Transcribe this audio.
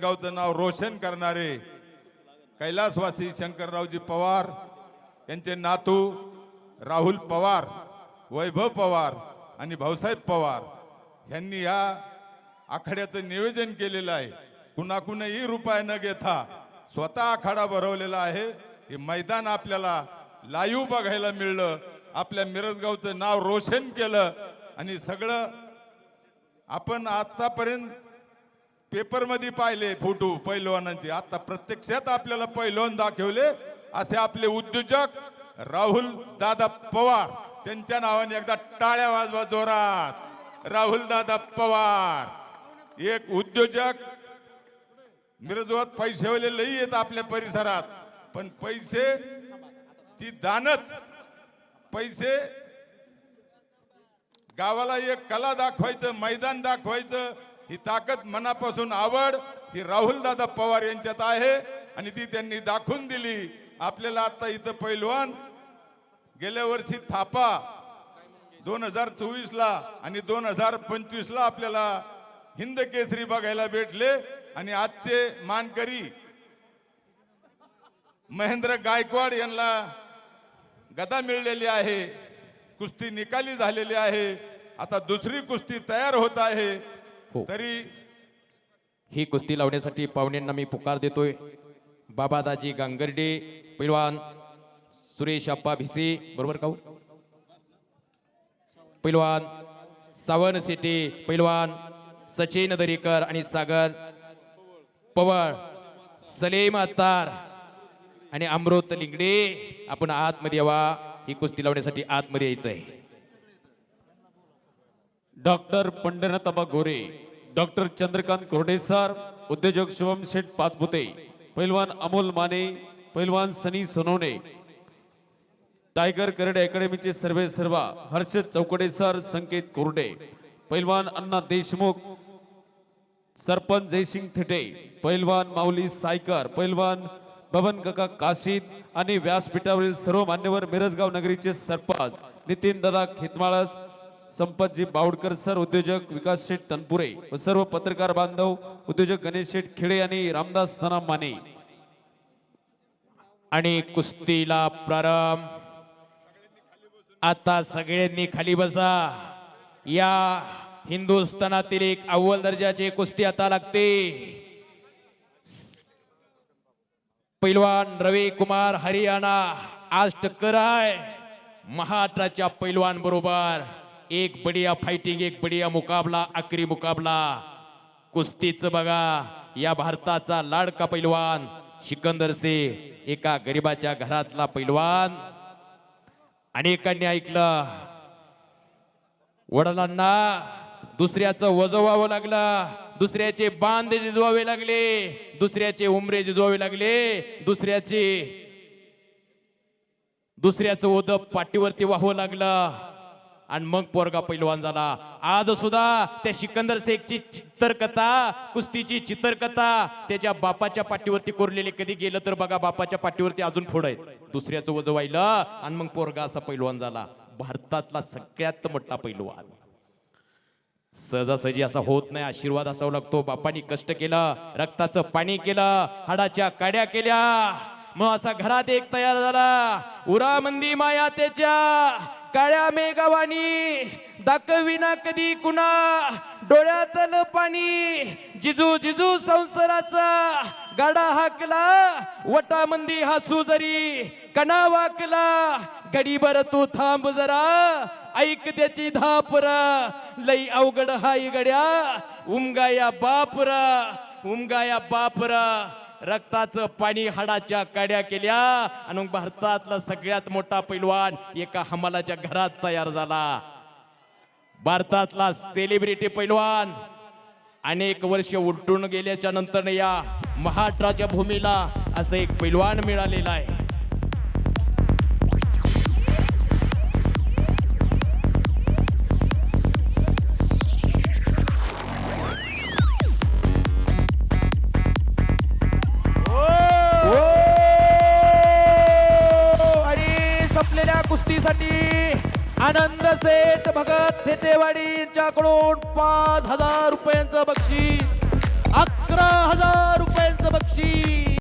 गावचं नाव रोशन करणारे कैलासवासी शंकररावजी पवार यांचे नातू राहुल पवार, वैभव पवार आणि भाऊसाहेब पवार यांनी या आखाड्याचं नियोजन केलेलं आहे। कुणाकुणही रुपये न घेता स्वतः आखाडा भरवलेला आहे। हे मैदान आपल्याला लाईव्ह बघायला मिळलं, आपल्या मिरजगावचं नाव रोशन केलं आणि सगळं आपण आतापर्यंत पेपर मध्ये पाहिले फोटो पैलवानांचे, आता प्रत्यक्षात आपल्याला पैलवान दाखवले। असे आपले उद्योजक राहुल दादा पवार, त्यांच्या नावाने एकदा टाळ्या वाजवा जोरात। राहुल दादा पवार एक उद्योजक, मिरजवात पैसेवाले लई येत आपल्या परिसरात, पण पैसे ची दानत, पैसे गावाला एक कला दाखवायचं, मैदान दाखवायचं, ही ताकद मनापासून आवड ही राहुल दादा पवार यांच्यात आहे आणि ती त्यांनी दाखवून दिली आपल्याला। आता इथं पैलवान गेल्या वर्षी थापा 2024 ला आणि 2025 ला आपल्याला हिंद केसरी बघायला भेटले आणि आजचे मानकरी महेंद्र गायकवाड यांना गदा मिळलेली आहे। कुस्ती निकाली झालेली आहे, आता दुसरी कुस्ती तयार होत आहे। तरी ही कुस्ती लावण्यासाठी पाहुण्यांना मी पुकार देतोय। बाबादाजी गांगर्डे, पैलवान सुरेश अप्पा भिसे, बरोबर का? पैलवान सावन शेटे, पैलवान सचिन दरेकर आणि सागर पवार, सलेम अत्तार आणि अमृत लिंगडे, आपण आतमध्ये यावा। ही कुस्ती लावण्यासाठी आतमध्ये यायचं आहे। डॉक्टर पंढरनाथ अबा गोरे, डॉक्टर चंद्रकांत कोरडे सर, उद्योजक शुभम शेठ पाचपुते, पैलवान अमोल माने, पैलवान सनी सोनवणे, टायगर करडे अकॅडमीचे सर्व हर्षद चौकडे सर, संकेत कोरडे, पैलवान अण्णा देशमुख, सरपंच जयसिंग थिटे, पैलवान माऊली सायकर, पैलवान बबन काका काशीद आणि व्यासपीठावरील सर्व मान्यवर, मिरजगाव नगरीचे सरपंच नितीन दादा खेतमाळस, संपतजी बावडकर सर, उद्योजक विकास शेठ तनपुरे व सर्व पत्रकार बांधव, उद्योजक गणेश शेठ खेडे आणि रामदास नाना माने। आणि कुस्तीला प्रारंभ। आता सगळ्यांनी खाली बसा। या हिंदुस्थानातील एक अव्वल दर्जाची कुस्ती आता लागते। पैलवान रवी कुमार हरियाणा आज टक्कर आहे महाराष्ट्राच्या पैलवान बरोबर। एक बढ़िया फाइटिंग, एक बढ़िया मुकाबला, आखरी मुकाबला कुस्तीच बघा। या भारताचा लाडका पैलवान सिकंदर से, एका गरीबाच्या घरातला पैलवान। अनेकांनी ऐकलं वडिलांना दुसऱ्याचं वजवावं लागलं, दुसऱ्याचे बांधे जिजवावे लागले, दुसऱ्याचे उमरे जिजवावे लागले, दुसऱ्याचं ओद पाठीवरती वाहवं लागलं आणि मग पोरगा पैलवान झाला। आज सुद्धा त्या सिकंदर शेखची चित्रकथा, कुस्तीची चित्रकथा त्याच्या बापाच्या पाठीवरती कोरलेली, कधी गेलं तर बघा बापाच्या पाठीवरती अजून फोड आहेत, दुसऱ्याचं वजन वाहिलं आणि मग पोरगा असा पैलवान झाला। भारतातला सगळ्यात मोठा पैलवान सहजासहजी असा होत नाही, आशीर्वाद असावा लागतो। बापांनी कष्ट केलं, रक्ताचं पाणी केलं, हाडाच्या काड्या केल्या, मग असा घरात एक तयार झाला। उरामंदी माया त्याच्या काळ्या मेघावानी, दाखविना कधी कुणा डोळ्यातलं पाणी, जिजू जिजू संसाराचा गाडा हाकला, वटामंदी हसू जरी कणा वाकला, गडीभर तू थांब जरा ऐक त्याची धापरा, लई अवघड हाय गड्या उमगाया बापरा, उमगाया बापरा। रक्ताचं पाणी हाडाच्या काड्या केल्या आणि भारतातला सगळ्यात मोठा पैलवान एका हमालाच्या घरात तयार झाला। भारतातला सेलिब्रिटी पैलवान अनेक वर्ष उलटून गेल्याच्या नंतर या महाराष्ट्राच्या भूमीला असं एक पैलवान मिळालेला आहे। कुस्तीसाठी आनंद सेठ भगत थेटेवाडी यांच्याकडून 5000 रुपयांचं बक्षीस। 11,000